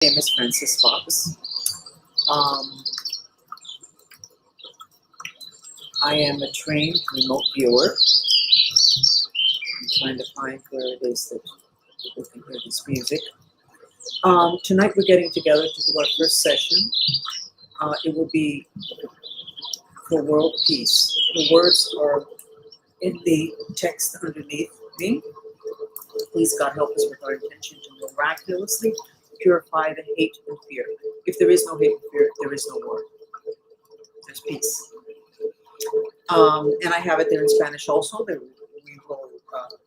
name is Francis Fox. Um, I am a trained remote viewer. I'm trying to find where it is that people can hear this music. Tonight we're getting together to do our first session. It will be for world peace. The words are in the text underneath me. Please, God, help us with our intention to miraculously purify the hate and fear. If there is no hate and fear, there is no war. There's peace. And I have it there in Spanish also. We will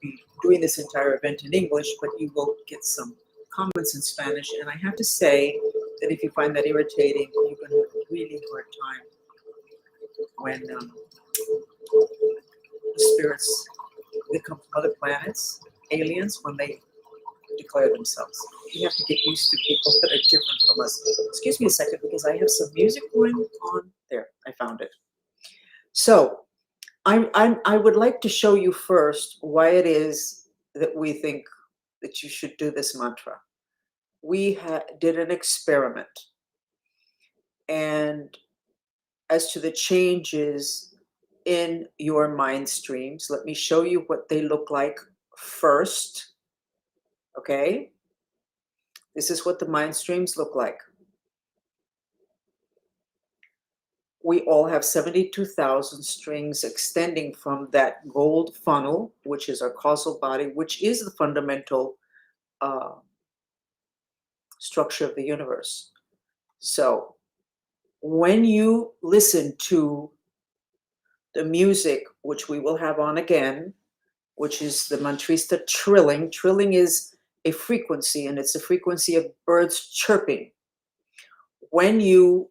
be doing this entire event in English, but you will get some comments in Spanish. And I have to say that if you find that irritating, you're going to have a really hard time when the spirits that come from other planets, aliens, when they declare themselves. You have to get used to people that are different from us. Excuse me a second, because I have some music going on there. I found it. So I would like to show you first why it is that we think that you should do this mantra. We did an experiment, and as to the changes in your mind streams, let me show you what they look like first. Okay? This is what the mind streams look like. We all have 72,000 strings extending from that gold funnel, which is our causal body, which is the fundamental structure of the universe. So when you listen to the music, which we will have on again, which is the MANTRISTA trilling. Trilling is a frequency, and it's a frequency of birds chirping. When you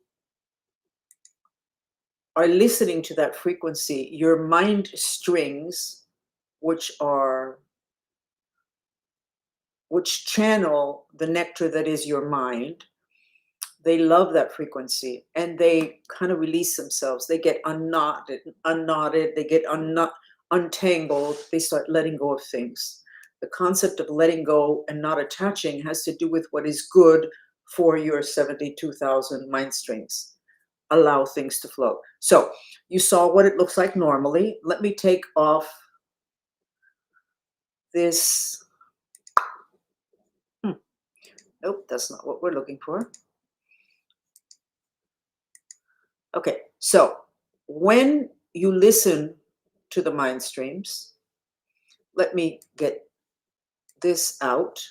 are listening to that frequency, your mind strings, which channel the nectar that is your mind, they love that frequency, and they kind of release themselves. They get unknotted, they get untangled, they start letting go of things. The concept of letting go and not attaching has to do with what is good for your 72,000 mind strings. Allow things to flow. So you saw what it looks like normally. Let me take off this. Nope, that's not what we're looking for. Okay, so when you listen to the mind streams, let me get this out.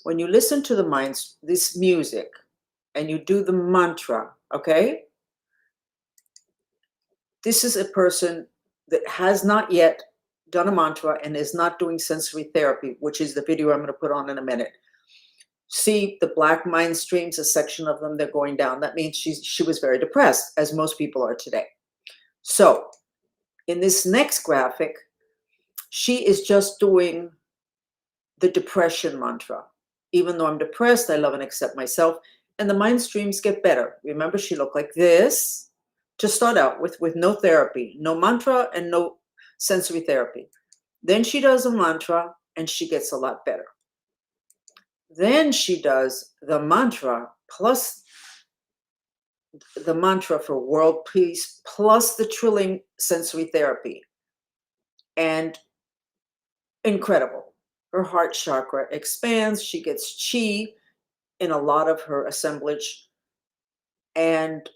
When you listen to this music, and you do the mantra, okay? This is a person that has not yet done a mantra and is not doing sensory therapy, which is the video I'm going to put on in a minute. See the black mind streams, a section of them, they're going down. That means she was very depressed, as most people are today. So in this next graphic, she is just doing the depression mantra. Even though I'm depressed, I love and accept myself. And the mind streams get better. Remember, she looked like this to start out with no therapy, no mantra and no sensory therapy. Then she does a mantra and she gets a lot better. Then she does the mantra plus the mantra for world peace plus the trilling sensory therapy. And incredible. Her heart chakra expands. She gets chi in a lot of her assemblage. And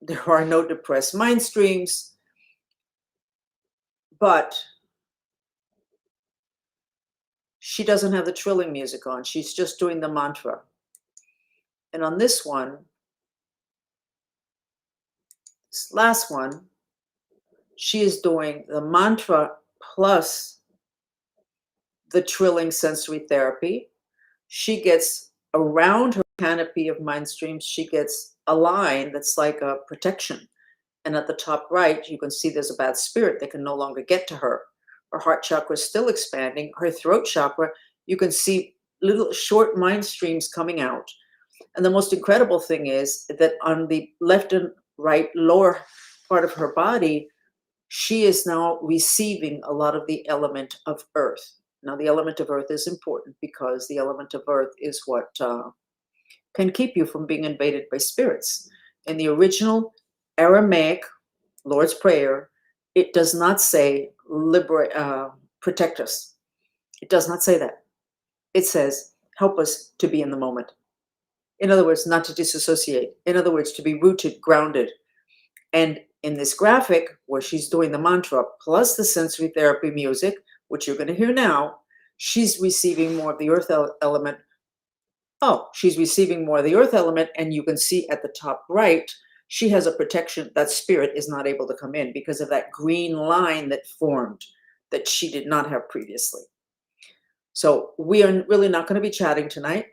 there are no depressed mind streams. But she doesn't have the trilling music on. She's just doing the mantra. And on this one, this last one, she is doing the mantra plus the trilling sensory therapy. She gets around her canopy of mind streams, she gets a line that's like a protection. And at the top right, you can see there's a bad spirit that can no longer get to her. Her heart chakra is still expanding. Her throat chakra, you can see little short mind streams coming out. And the most incredible thing is that on the left and right lower part of her body, she is now receiving a lot of the element of earth. Now, the element of earth is important because the element of earth is what can keep you from being invaded by spirits. In the original Aramaic Lord's Prayer, it does not say protect us. It does not say that. It says help us to be in the moment. In other words, not to disassociate. In other words, to be rooted, grounded. And in this graphic where she's doing the mantra plus the sensory therapy music, which you're going to hear now, she's receiving more of the earth element. Oh, she's receiving more of the earth element, and you can see at the top right, she has a protection. That spirit is not able to come in because of that green line that formed that she did not have previously. So we are really not going to be chatting tonight.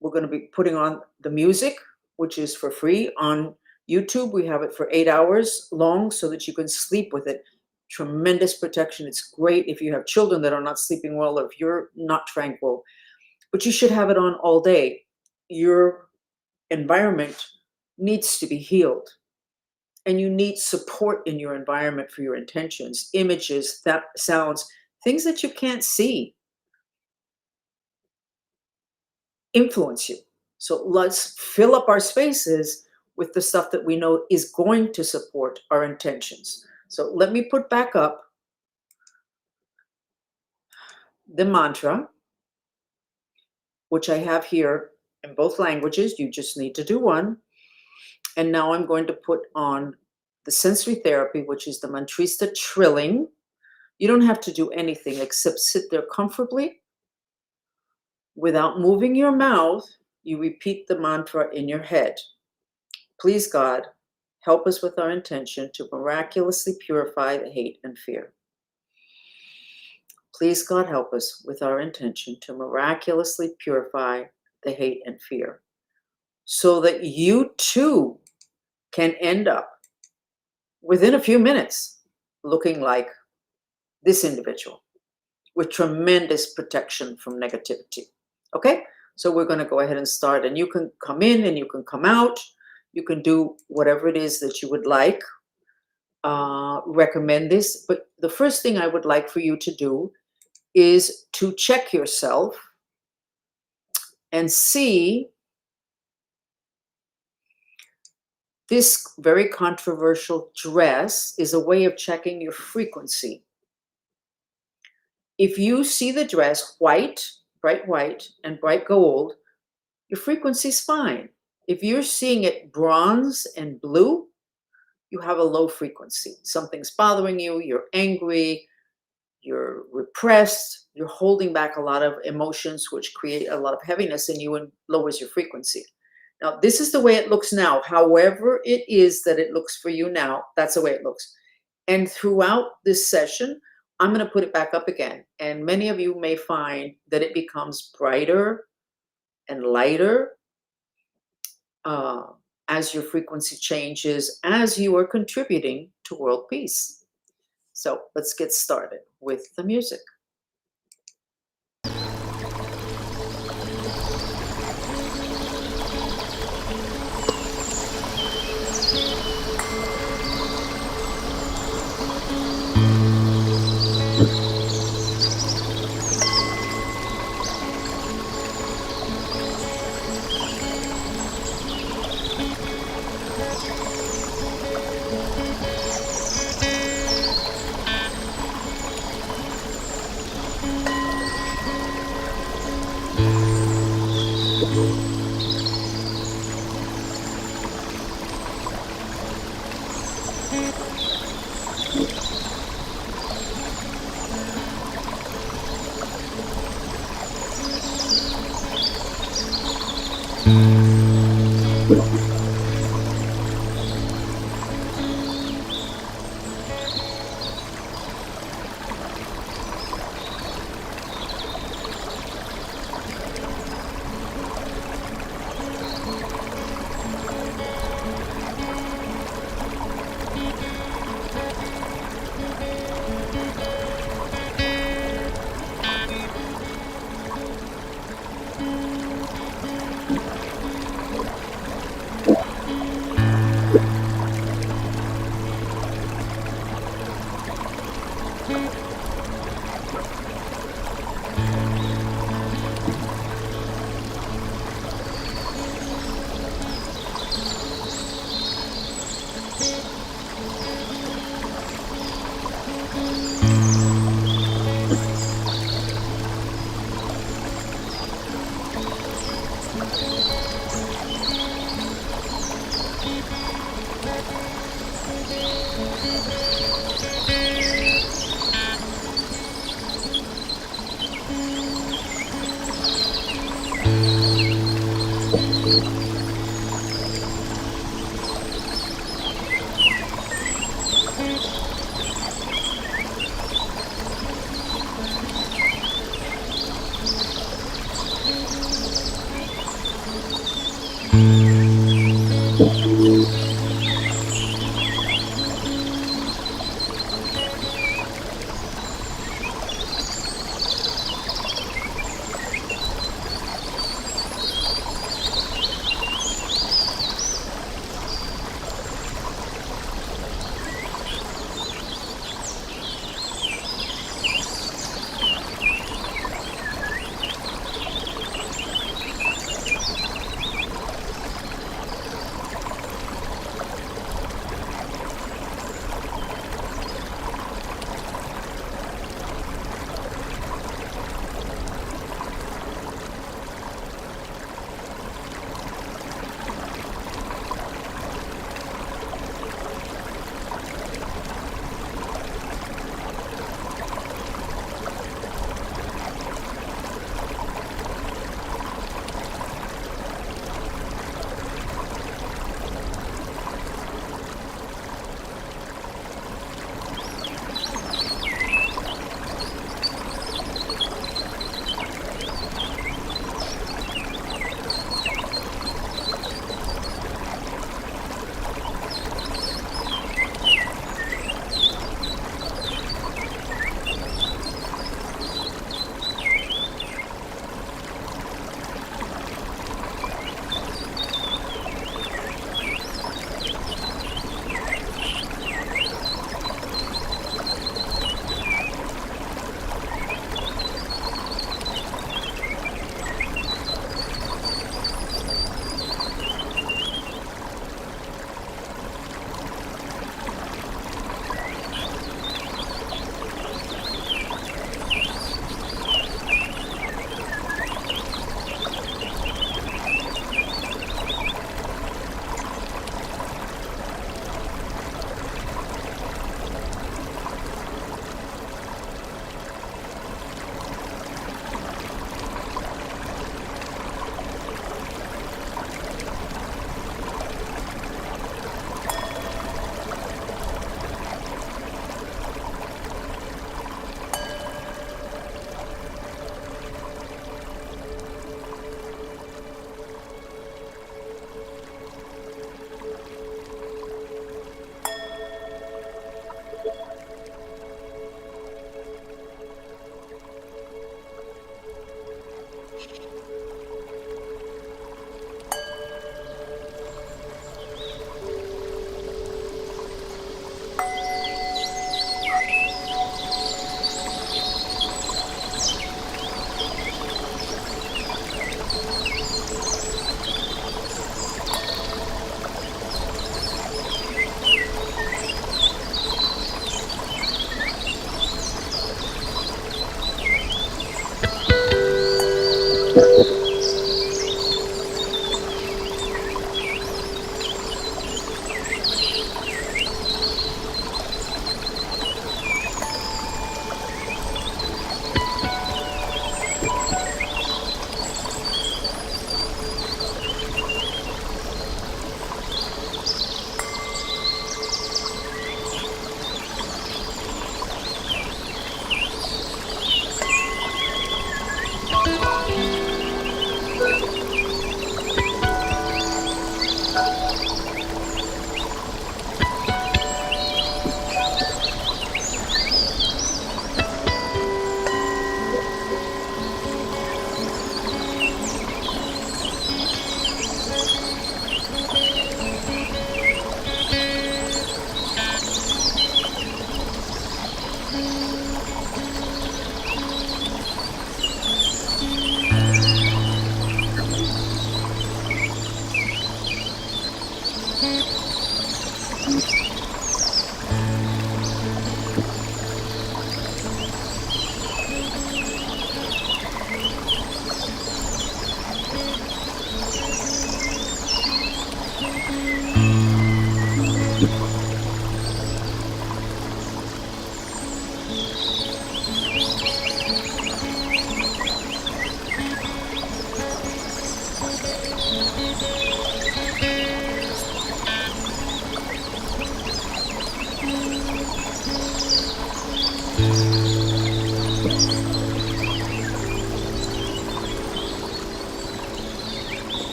We're going to be putting on the music, which is for free on YouTube. We have it for 8 hours long so that you can sleep with it. Tremendous protection. It's great if you have children that are not sleeping well or if you're not tranquil. But you should have it on all day. Your environment needs to be healed. And you need support in your environment for your intentions, images, sounds, things that you can't see influence you. So let's fill up our spaces with the stuff that we know is going to support our intentions. So let me put back up the mantra, which I have here in both languages. You just need to do one. And now I'm going to put on the sensory therapy, which is the MANTRISTA TRILLING. You don't have to do anything except sit there comfortably. Without moving your mouth, you repeat the mantra in your head. Please, God, help us with our intention to miraculously purify the hate and fear. Please, God, help us with our intention to miraculously purify the hate and fear so that you too can end up within a few minutes looking like this individual with tremendous protection from negativity. Okay, so we're going to go ahead and start, and you can come in and you can come out. You can do whatever it is that you would like. Recommend this, but the first thing I would like for you to do is to check yourself and see this very controversial dress is a way of checking your frequency. If you see the dress white, bright white, and bright gold, your frequency's fine. If you're seeing it bronze and blue, you have a low frequency. Something's bothering you, you're angry, you're repressed, you're holding back a lot of emotions, which create a lot of heaviness in you and lowers your frequency. Now, this is the way it looks now. However it is that it looks for you now, that's the way it looks. And throughout this session, I'm going to put it back up again. And many of you may find that it becomes brighter and lighter as your frequency changes, as you are contributing to world peace. So let's get started with the music.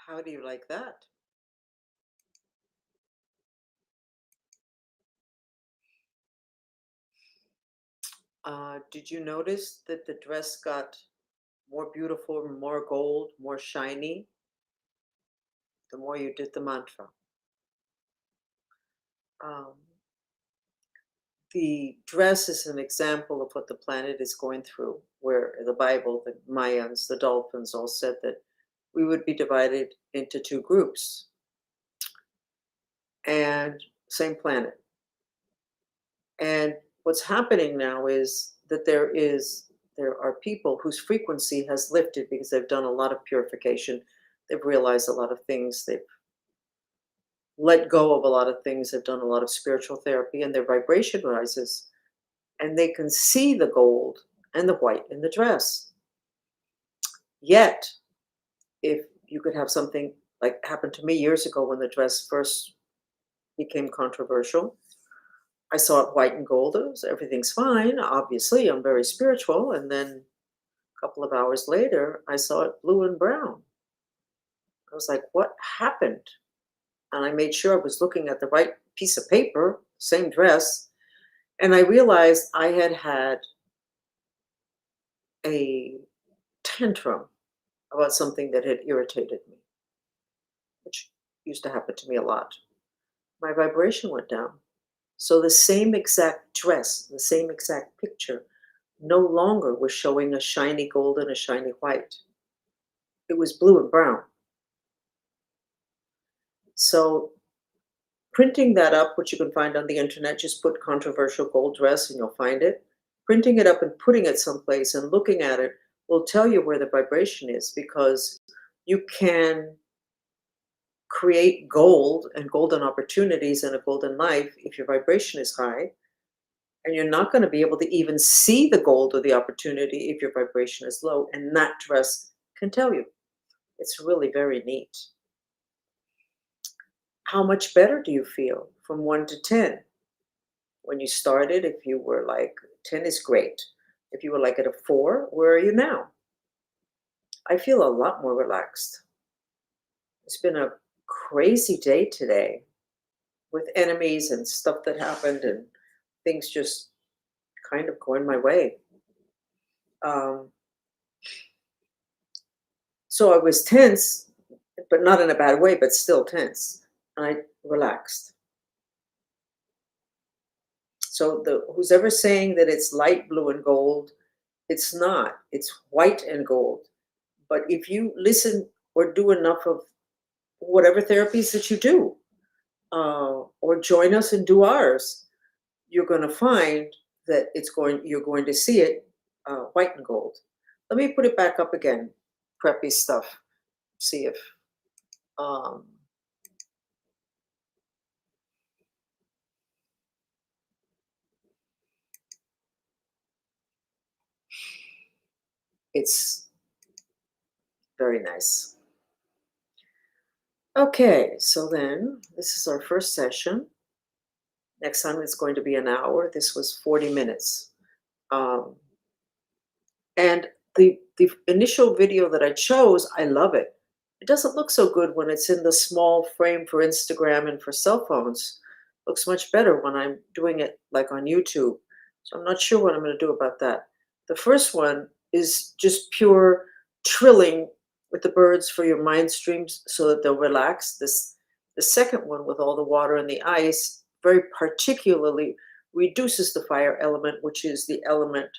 How do you like that? Did you notice that the dress got more beautiful, more gold, more shiny, the more you did the mantra? Um, the dress is an example of what the planet is going through, where the Bible, the Mayans, the dolphins all said that we would be divided into two groups. And same planet. And what's happening now is that there are people whose frequency has lifted because they've done a lot of purification. They've realized a lot of things. They've let go of a lot of things. They've done a lot of spiritual therapy, and their vibration rises, and they can see the gold and the white in the dress. Yet, if you could have something like happened to me years ago when the dress first became controversial, I saw it white and gold. Everything's fine. Obviously, I'm very spiritual. And then a couple of hours later, I saw it blue and brown. I was like, what happened? And I made sure I was looking at the right piece of paper, same dress. And I realized I had had a tantrum about something that had irritated me, which used to happen to me a lot. My vibration went down. So the same exact dress, the same exact picture, no longer was showing a shiny gold and a shiny white. It was blue and brown. So printing that up, which you can find on the internet, just put controversial gold dress and you'll find it. Printing it up and putting it someplace and looking at it will tell you where the vibration is, because you can create gold and golden opportunities and a golden life if your vibration is high. And you're not going to be able to even see the gold or the opportunity if your vibration is low. And that dress can tell you. It's really very neat. How much better do you feel from 1 to 10? When you started, if you were like 10 is great. If you were like at a 4, where are you now? I feel a lot more relaxed. It's been a crazy day today with enemies and stuff that happened and things just kind of going my way. So I was tense, but not in a bad way, but still tense. And I relaxed. So who's ever saying that it's light blue and gold, it's not. It's white and gold. But if you listen or do enough of whatever therapies that you do, or join us and do ours, you're going to find that you're going to see it white and gold. Let me put it back up again. Preppy stuff. See if it's very nice. Okay, so then this is our first session. Next time it's going to be an hour. This was 40 minutes. And the initial video that I chose, I love it. It doesn't look so good when it's in the small frame for Instagram and for cell phones. It looks much better when I'm doing it like on YouTube. So I'm not sure what I'm going to do about that. The first one is just pure trilling with the birds for your mind streams so that they'll relax. The second one with all the water and the ice very particularly reduces the fire element, which is the element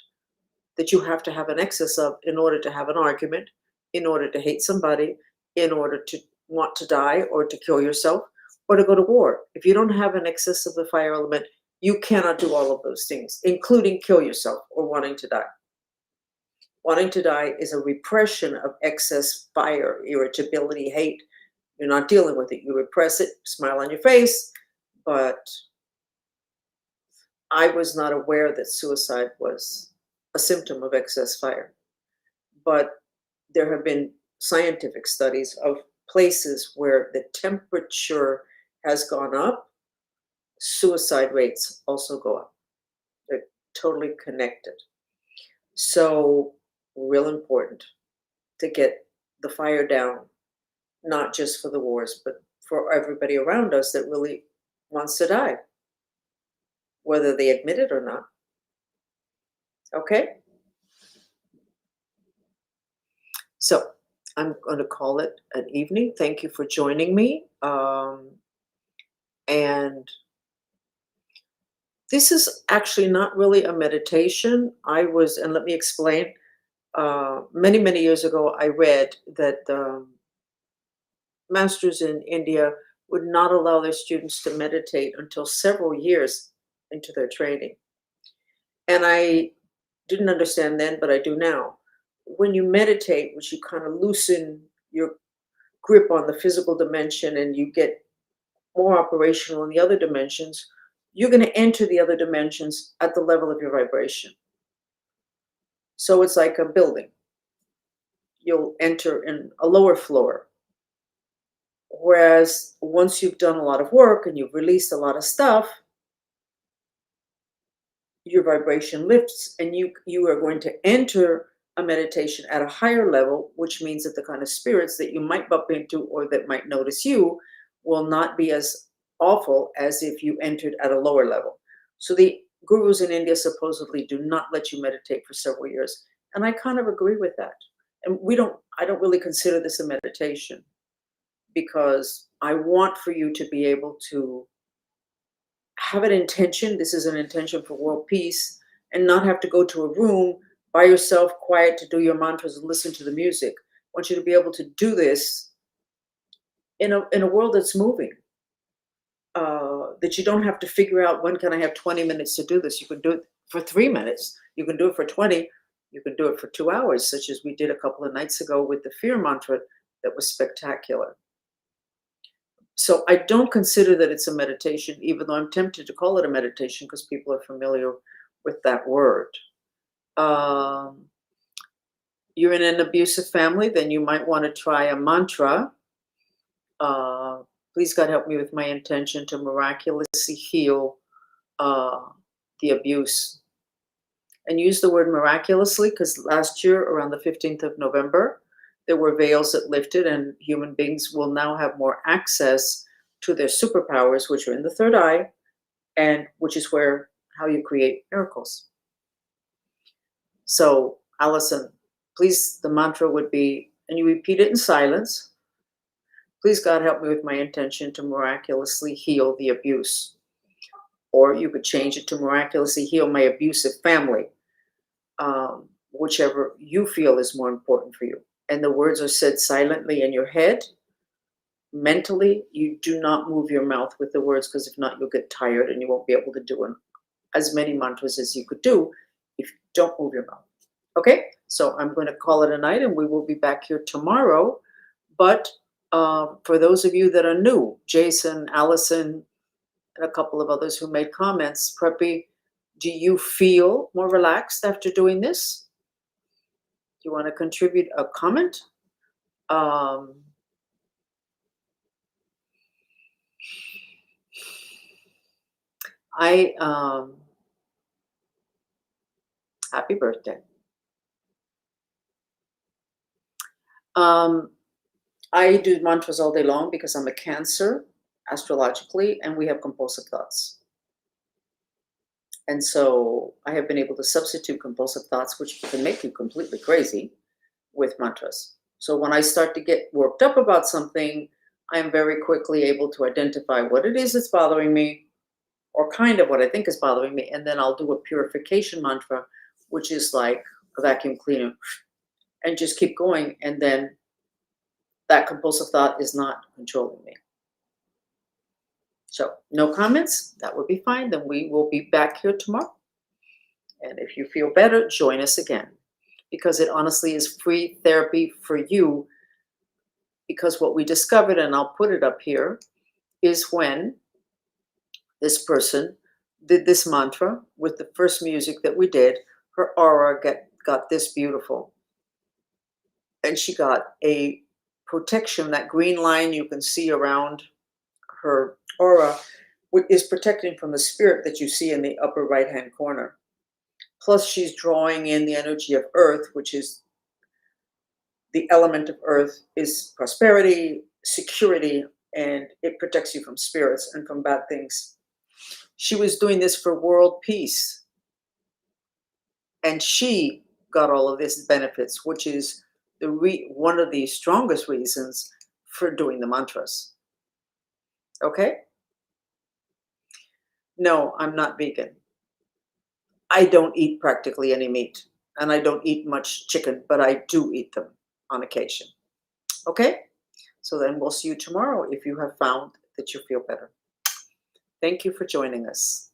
that you have to have an excess of in order to have an argument, in order to hate somebody, in order to want to die or to kill yourself or to go to war. If you don't have an excess of the fire element, you cannot do all of those things, including kill yourself or wanting to die. Wanting to die is a repression of excess fire, irritability, hate. You're not dealing with it. You repress it, smile on your face, but I was not aware that suicide was a symptom of excess fire. But there have been scientific studies of places where the temperature has gone up, suicide rates also go up. They're totally connected. So, real important to get the fire down, not just for the wars, but for everybody around us that really wants to die, whether they admit it or not. Okay? So, I'm going to call it an evening. Thank you for joining me. And this is actually not really a meditation. And let me explain. Many, many years ago, I read that masters in India would not allow their students to meditate until several years into their training. And I didn't understand then, but I do now. When you meditate, which you kind of loosen your grip on the physical dimension and you get more operational in the other dimensions, you're going to enter the other dimensions at the level of your vibration. So it's like a building. You'll enter in a lower floor. Whereas once you've done a lot of work and you've released a lot of stuff, your vibration lifts and you are going to enter a meditation at a higher level, which means that the kind of spirits that you might bump into or that might notice you will not be as awful as if you entered at a lower level. So the gurus in India supposedly do not let you meditate for several years. And I kind of agree with that. And I don't really consider this a meditation, because I want for you to be able to have an intention. This is an intention for world peace, and not have to go to a room by yourself, quiet, to do your mantras and listen to the music. I want you to be able to do this in a world that's moving. That you don't have to figure out, when can I have 20 minutes to do this? You can do it for 3 minutes. You can do it for 20. You can do it for 2 hours, such as we did a couple of nights ago with the fear mantra. That was spectacular. So I don't consider that it's a meditation, even though I'm tempted to call it a meditation because people are familiar with that word. You're in an abusive family, then you might want to try a mantra. Please, God, help me with my intention to miraculously heal the abuse. And use the word miraculously because last year, around the 15th of November, there were veils that lifted, and human beings will now have more access to their superpowers, which are in the third eye, and which is how you create miracles. So, Allison, please, the mantra would be, and you repeat it in silence, please, God, help me with my intention to miraculously heal the abuse. Or you could change it to miraculously heal my abusive family, whichever you feel is more important for you. And the words are said silently in your head. Mentally, you do not move your mouth with the words, because if not, you'll get tired and you won't be able to do as many mantras as you could do if you don't move your mouth. Okay, so I'm going to call it a night, and we will be back here tomorrow. But for those of you that are new, Jason, Allison, and a couple of others who made comments, Preppy, do you feel more relaxed after doing this? Do you want to contribute a comment? Happy birthday. I do mantras all day long because I'm a Cancer astrologically, and we have compulsive thoughts. And so I have been able to substitute compulsive thoughts, which can make you completely crazy, with mantras. So when I start to get worked up about something, I am very quickly able to identify what it is that's bothering me, or kind of what I think is bothering me, and then I'll do a purification mantra, which is like a vacuum cleaner, and just keep going, and then that compulsive thought is not controlling me. So no comments, that would be fine. Then we will be back here tomorrow. And if you feel better, join us again, because it honestly is free therapy for you. Because what we discovered, and I'll put it up here, is when this person did this mantra with the first music that we did, her aura got this beautiful. And she got a protection, that green line you can see around her aura is protecting from the spirit that you see in the upper right hand corner. Plus she's drawing in the energy of earth, which is the element of earth, is prosperity, security, and it protects you from spirits and from bad things. She was doing this for world peace, and she got all of these benefits, which is one of the strongest reasons for doing the mantras. Okay? No, I'm not vegan. I don't eat practically any meat, and I don't eat much chicken, but I do eat them on occasion. Okay? So then we'll see you tomorrow if you have found that you feel better. Thank you for joining us.